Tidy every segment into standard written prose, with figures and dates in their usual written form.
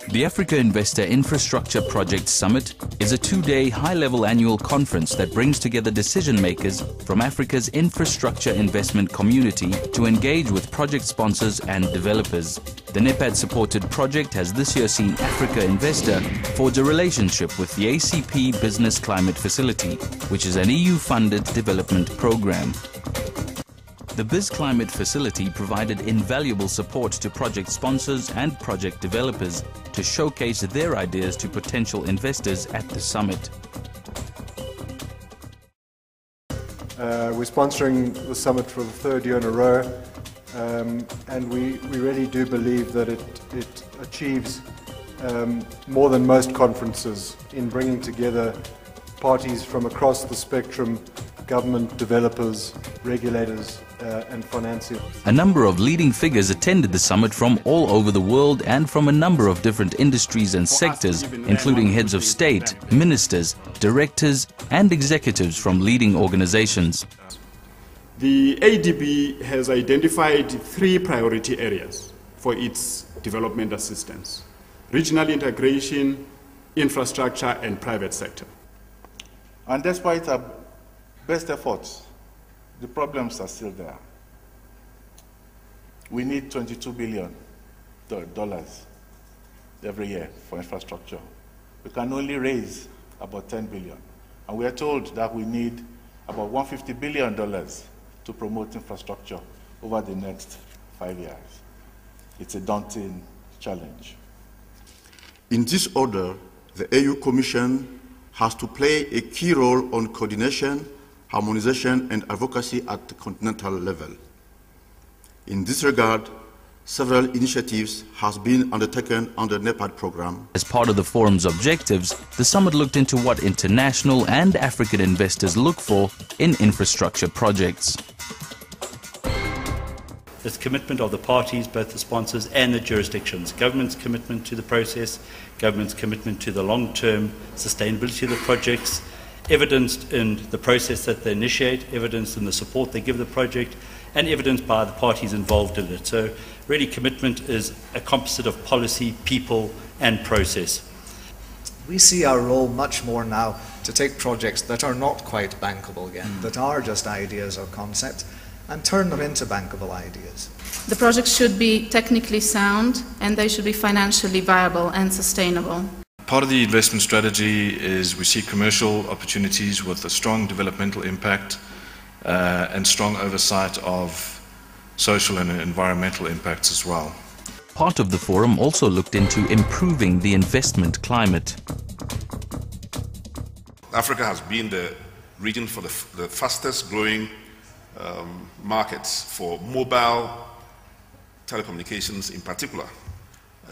The Africa Investor Infrastructure Project Summit is a two-day high-level annual conference that brings together decision-makers from Africa's infrastructure investment community to engage with project sponsors and developers. The NEPAD-supported project has this year seen Africa Investor forge a relationship with the ACP Business Climate Facility, which is an EU-funded development program. The BizClimate Facility provided invaluable support to project sponsors and project developers to showcase their ideas to potential investors at the summit. We're sponsoring the summit for the third year in a row, and we really do believe that it achieves more than most conferences in bringing together parties from across the spectrum: government, developers, regulators, and financiers. A number of leading figures attended the summit from all over the world and from a number of different industries and sectors, including heads of state, ministers, directors, and executives from leading organizations. The ADB has identified 3 priority areas for its development assistance: regional integration, infrastructure, and private sector. And despite our best efforts, the problems are still there. We need $22 billion every year for infrastructure. We can only raise about $10 billion. And we are told that we need about $150 billion to promote infrastructure over the next 5 years. It's a daunting challenge. In this order, the AU Commission has to play a key role on coordination, harmonization, and advocacy at the continental level. In this regard, several initiatives have been undertaken under the NEPAD program. As part of the forum's objectives, the summit looked into what international and African investors look for in infrastructure projects. This commitment of the parties, both the sponsors and the jurisdictions, government's commitment to the process, government's commitment to the long-term sustainability of the projects, evidenced in the process that they initiate, evidenced in the support they give the project, and evidenced by the parties involved in it. So really, commitment is a composite of policy, people, and process. We see our role much more now to take projects that are not quite bankable again, that are just ideas or concepts, and turn them into bankable ideas. The projects should be technically sound, and they should be financially viable and sustainable. Part of the investment strategy is we see commercial opportunities with a strong developmental impact and strong oversight of social and environmental impacts as well. Part of the forum also looked into improving the investment climate. Africa has been the region for the fastest growing markets for mobile telecommunications in particular.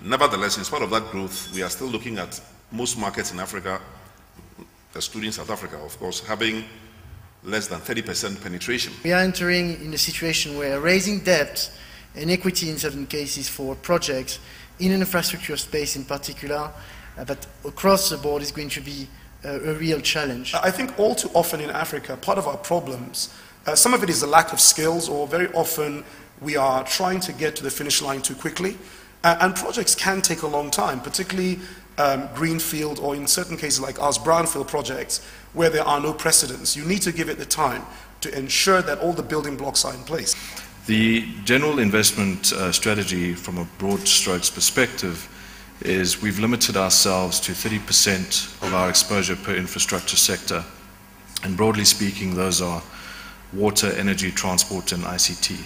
Nevertheless, in spite of that growth, we are still looking at most markets in Africa, excluding South Africa, of course, having less than 30% penetration. We are entering in a situation where raising debt and equity in certain cases for projects in an infrastructure space in particular, but across the board is going to be a real challenge. I think all too often in Africa, part of our problems, some of it is the lack of skills, or very often we are trying to get to the finish line too quickly. And projects can take a long time, particularly greenfield, or in certain cases like ours, brownfield projects, where there are no precedents. You need to give it the time to ensure that all the building blocks are in place. The general investment strategy from a broad strokes perspective is we've limited ourselves to 30% of our exposure per infrastructure sector. And broadly speaking, those are water, energy, transport, and ICT.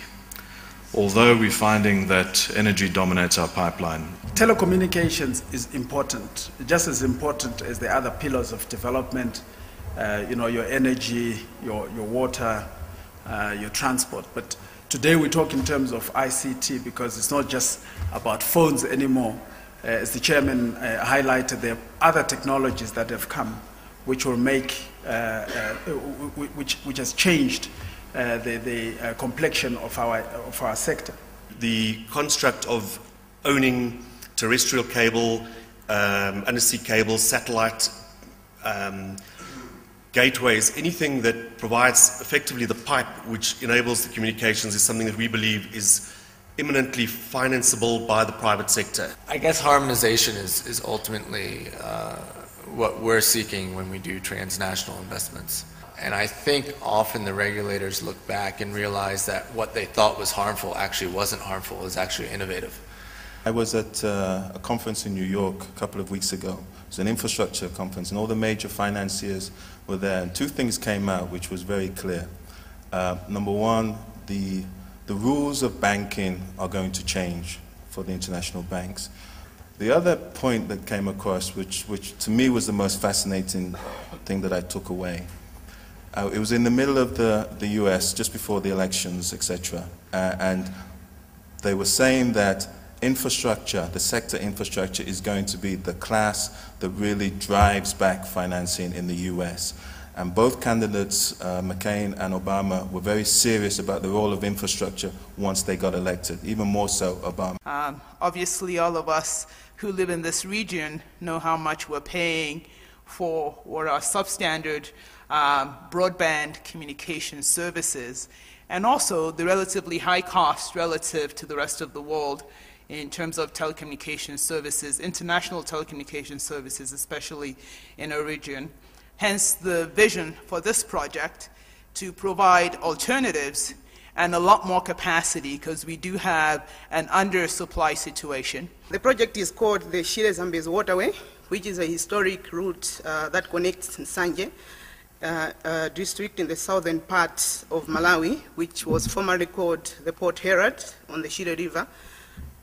Although we're finding that energy dominates our pipeline. Telecommunications is important, just as important as the other pillars of development, your energy, your water, your transport. But today we talk in terms of ICT because it's not just about phones anymore. As the chairman highlighted, there are other technologies that have come which will make, which has changed the complexion of our sector. The construct of owning terrestrial cable, undersea cables, satellite gateways, anything that provides effectively the pipe which enables the communications is something that we believe is imminently financeable by the private sector? I guess harmonization is ultimately what we're seeking when we do transnational investments. And I think often the regulators look back and realize that what they thought was harmful actually wasn't harmful, it was actually innovative. I was at a conference in New York a couple of weeks ago. It was an infrastructure conference, and all the major financiers were there. And two things came out which was very clear. Number one, the rules of banking are going to change for the international banks. The other point that came across, which to me was the most fascinating thing that I took away, it was in the middle of the US, just before the elections, etc. And they were saying that infrastructure, the sector infrastructure, is going to be the class that really drives back financing in the US. And both candidates, McCain and Obama, were very serious about the role of infrastructure once they got elected, even more so Obama. Obviously, all of us who live in this region know how much we're paying for what are substandard broadband communication services, and also the relatively high cost relative to the rest of the world in terms of telecommunication services, international telecommunication services, especially in our region. Hence the vision for this project to provide alternatives and a lot more capacity, because we do have an undersupply situation. The project is called the Shire-Zambezi Waterway, which is a historic route that connects Nsanje district in the southern part of Malawi, which was formerly called the Port Herald on the Shire River,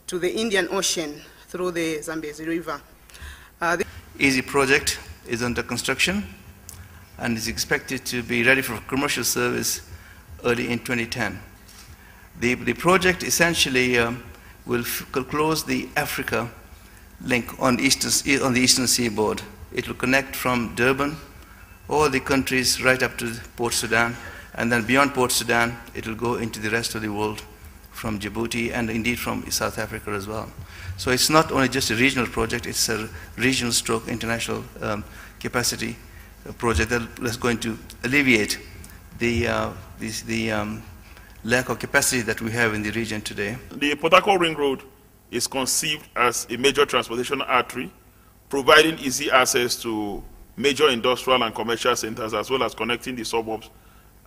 to the Indian Ocean through the Zambezi River. EASY project is under construction and is expected to be ready for commercial service early in 2010. The project essentially will close the Africa link on the eastern seaboard. It will connect from Durban, all the countries right up to Port Sudan, and then beyond Port Sudan, it will go into the rest of the world, from Djibouti and indeed from South Africa as well. So it's not only just a regional project, it's a regional stroke international capacity project that's going to alleviate the lack of capacity that we have in the region today. The Port Harcourt Ring Road is conceived as a major transportation artery, providing easy access to major industrial and commercial centers, as well as connecting the suburbs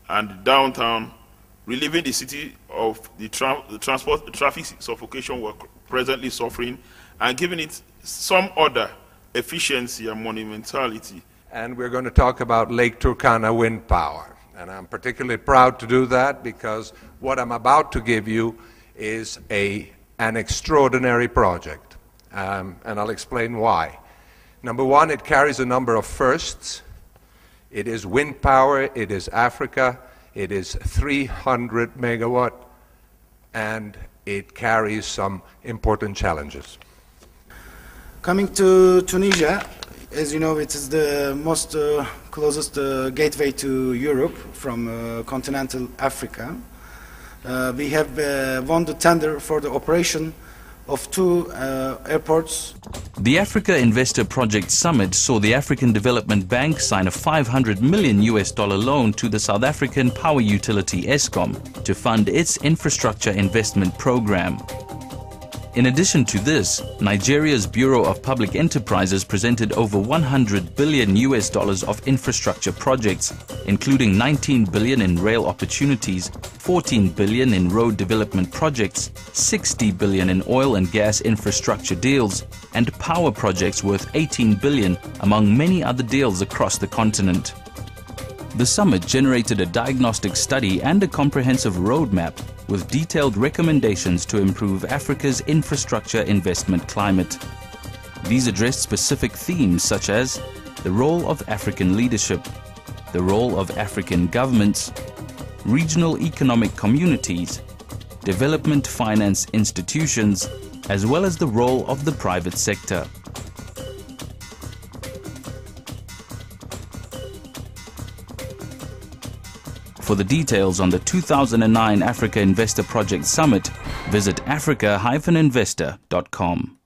and downtown, relieving the city of the traffic suffocation we're presently suffering, and giving it some order, efficiency, and monumentality. And we're going to talk about Lake Turkana wind power. And I'm particularly proud to do that because what I'm about to give you is an extraordinary project. And I'll explain why. Number one, it carries a number of firsts. It is wind power, it is Africa, it is 300 megawatt, and it carries some important challenges. Coming to Tunisia, as you know, it is the most closest gateway to Europe from continental Africa. We have won the tender for the operation of 2 airports. The Africa Investor Project Summit saw the African Development Bank sign a $500 million loan to the South African power utility Eskom to fund its infrastructure investment program. In addition to this, Nigeria's Bureau of Public Enterprises presented over $100 billion of infrastructure projects, including $19 billion in rail opportunities, $14 billion in road development projects, $60 billion in oil and gas infrastructure deals, and power projects worth $18 billion, among many other deals across the continent. The summit generated a diagnostic study and a comprehensive roadmap with detailed recommendations to improve Africa's infrastructure investment climate. These addressed specific themes such as the role of African leadership, the role of African governments, regional economic communities, development finance institutions, as well as the role of the private sector. For the details on the 2009 Africa Investor Project Summit, visit africa-investor.com.